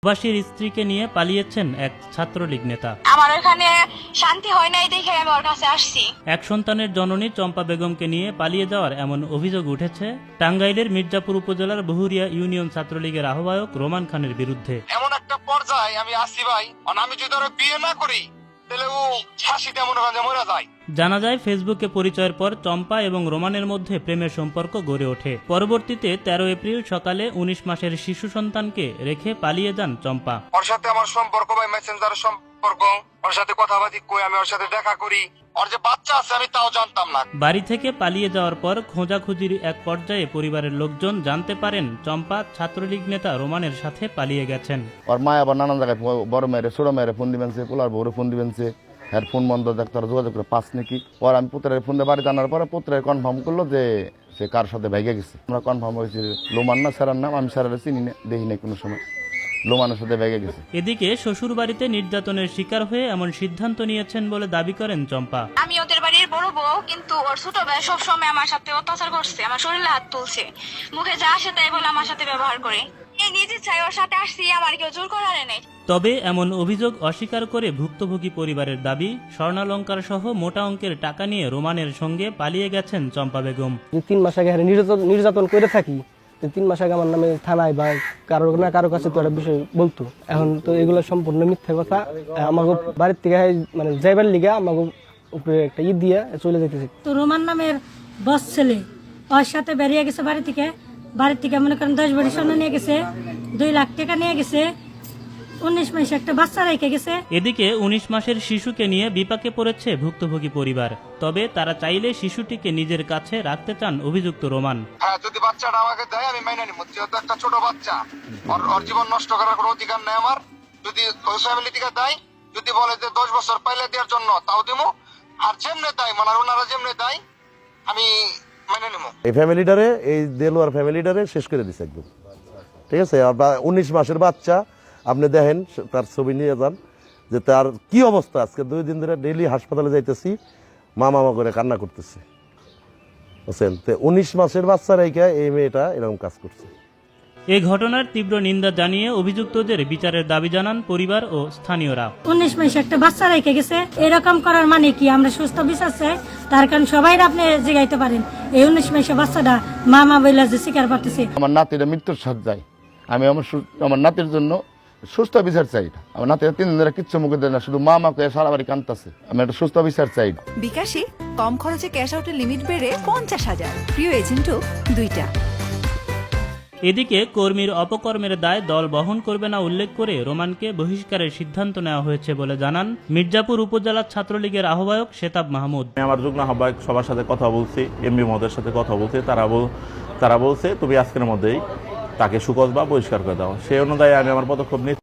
প্রবাসীর স্ত্রীকে নিয়ে পালিয়েছেন এক ছাত্রলীগ নেতা। আমার এখানে শান্তি হয় নাই দেখে আমি ওর কাছে আসছি। এক সন্তানের জননী চম্পা বেগমকে নিয়ে পালিয়ে যাওয়ার এমন অভিযোগ উঠেছে টাঙ্গাইলের মির্জাপুর উপজেলার বহুরিয়া ইউনিয়ন ছাত্রলীগের আহ্বায়ক রোমান খানের বিরুদ্ধে। এমন একটা পর্যায়ে আমি আসি ভাই, আমি যদি ওরা বিয়ে না করি তাহলে ও ফাঁসিতে মনে হয় মরে যায়। জানা যায় ফেসবুকে পরিচয়ের পর চম্পা এবং রোমানের মধ্যে প্রেমের সম্পর্ক গড়ে ওঠে। পরবর্তীতে 13 এপ্রিল সকালে 19 মাসের শিশু সন্তানকে রেখে পালিয়ে যান চম্পা। ওর সাথে আমার সম্পর্ক ভাই মেসেঞ্জারের সম্পর্ক, ওর সাথে কথাবার্তা কই, আমি ওর সাথে দেখা করি, ওর যে বাচ্চা আছে আমি তাও জানতাম না। বাড়ি থেকে পালিয়ে যাওয়ার পর খোঁজাখুঁজির এক পর্যায়ে পরিবারের লোকজন জানতে পারেন চম্পা ছাত্রলীগ নেতা রোমানের সাথে পালিয়ে গেছেন। ওর মা আবার নানান জায়গায় বড় মেয়েরে ছোট মেয়েরে ফোন দিবেনছে, পোলার বউরে ফোন দিবেনছে, হ্যাঁ ফোন বন্ধ দেখ তারা যোগাযোগ করে পাস নাকি। পর আমি পুত্রের ফোন দিয়ে বাড়িতে আনার পরে পুত্রের কনফার্ম করলো যে সে কার সাথে ভেগে গেছে। আমরা কনফার্ম হয়েছি লোমান না স্যারার নাম, আমি স্যারের চিনি না, দেখি নাই কোনো সময়, লোমানের সাথে ভেগে গেছে। এদিকে শ্বশুর বাড়িতে নির্যাতনের শিকার হয়ে এমন সিদ্ধান্ত নিয়েছেন বলে দাবি করেন চম্পা। আমি ওদের বাড়ির বড় বউ, কিন্তু ওর ছোট ভাই সবসময় আমার সাথে অত্যাচার করছে, আমার শরীরে হাত তুলছে, মুখে যা আসে তাই বলে আমার সাথে ব্যবহার করে। এই নিজে চাই ওর সাথে আসছি, আমার কেউ জোর করারে নেই। তবে এমন অভিযোগ অস্বীকার করে ভুক্তভোগী পরিবারের দাবি, স্বর্ণালংকার সহ মোটা অঙ্কের টাকা নিয়ে রোমানের সঙ্গে পালিয়ে গেছেন চম্পা বেগম। 3 মাস আগে নির্যাতন করে থাকি, 3 মাস আগে আমার নামে থানায় বা কারো কাছে তো একটা বিষয় বলতো। এখন তো এগুলো সম্পূর্ণ মিথ্যা কথা। আমাকে বাড়ির থেকে মানে যাইবার লিগা আমাকে উপরে একটা দিয়ে চলে যেতেছে। তো রোমান নামের বস ছেলে ওর সাথে বেরিয়ে গেছে বাড়ি থেকে মনে করেন 10 ভরি সোনা নিয়ে গেছে, 2 লাখ টাকা নিয়ে গেছে, 19 মাসে একটা বাচ্চা রেখে গেছে। এদিকে 19 মাসের শিশুকে নিয়ে বিপাকে পড়েছে ভুক্তভোগী পরিবার। তবে তারা চাইলে শিশুটিকে নিজের কাছে রাখতে চান অভিযুক্ত রোমান। হ্যাঁ, যদি বাচ্চাটা আমাকে দেয় আমি মাইনে নিব, যেহেতু একটা ছোট বাচ্চা, ওর জীবন নষ্ট করার কোনো অধিকার নেই আমার। যদি ওই ফ্যামিলি থেকে দেয়, যদি বলে যে 10 বছর পাইলে দেওয়ার জন্য, তাও দিব। আর যেমনে দেয় মানে ওনারা যেমনে দেয় আমি মেনে নিব। এই ফ্যামিলিটারে, এই দেলোয়ার ফ্যামিলিটারে শেষ করে দিছে একদম, ঠিক আছে। 19 মাসের বাচ্চা, আপনি দেখেন তার ছবি নিয়ে যান যে তার কি অবস্থা। আজকে 2 দিন ধরে ডেইলি হাসপাতালে যাইতেছি, মা করে কান্না করতেছে, বুঝছেন। তো 19 মাসের বাচ্চা রেখে এই মেয়েটা এরকম কাজ করছে। এই ঘটনার তীব্র নিন্দা জানিয়ে অভিযুক্তদের বিচারের দাবি জানান পরিবার ও স্থানীয়রা। 19 মাসে একটা বাচ্চা রেখে গেছে, এরকম করার মানে কি? আমরা সুস্থ বিচার চাই, তার কারণ সবাই আপনি জিগাইতে পারেন এই 19 মাসে বাচ্চাটা মা বইলা যে শিকার পাচ্ছে। আমার নাতিরা মৃত্যুর সজ্জায়, আমি আমার নাতির জন্য সুস্থ বিচার চাই। আমার নাতিরা 3 দিন ধরে কিচ্ছু মুখে দেয় না, শুধু মাকে সারা বাড়ি কাঁদতেছে। আমি একটা সুস্থ বিচার চাই। বিকাশে কম খরচে ক্যাশ আউটের লিমিট বেড়ে 50,000, প্রিয় এজেন্টও 2টা। এদিকে কর্মীর অপকর্মের দায় দল বহন করবে না উল্লেখ করে রোমানকে বহিষ্কারের সিদ্ধান্ত নেওয়া হয়েছে বলে জানান মির্জাপুর উপজেলা ছাত্রলীগের আহ্বায়ক শেতাব মাহমুদ। আমি আমার যুগ্ম আহ্বায়ক সবার সাথে কথা বলছি, এমবি মহোদয়ের সাথে কথা বলছি। তারা বলছে তুমি আজকের মধ্যেই তাকে সুকজ বা বহিষ্কার করে দাও। সেই অনুযায়ী আমি আমার পদক্ষেপ নিচ্ছি।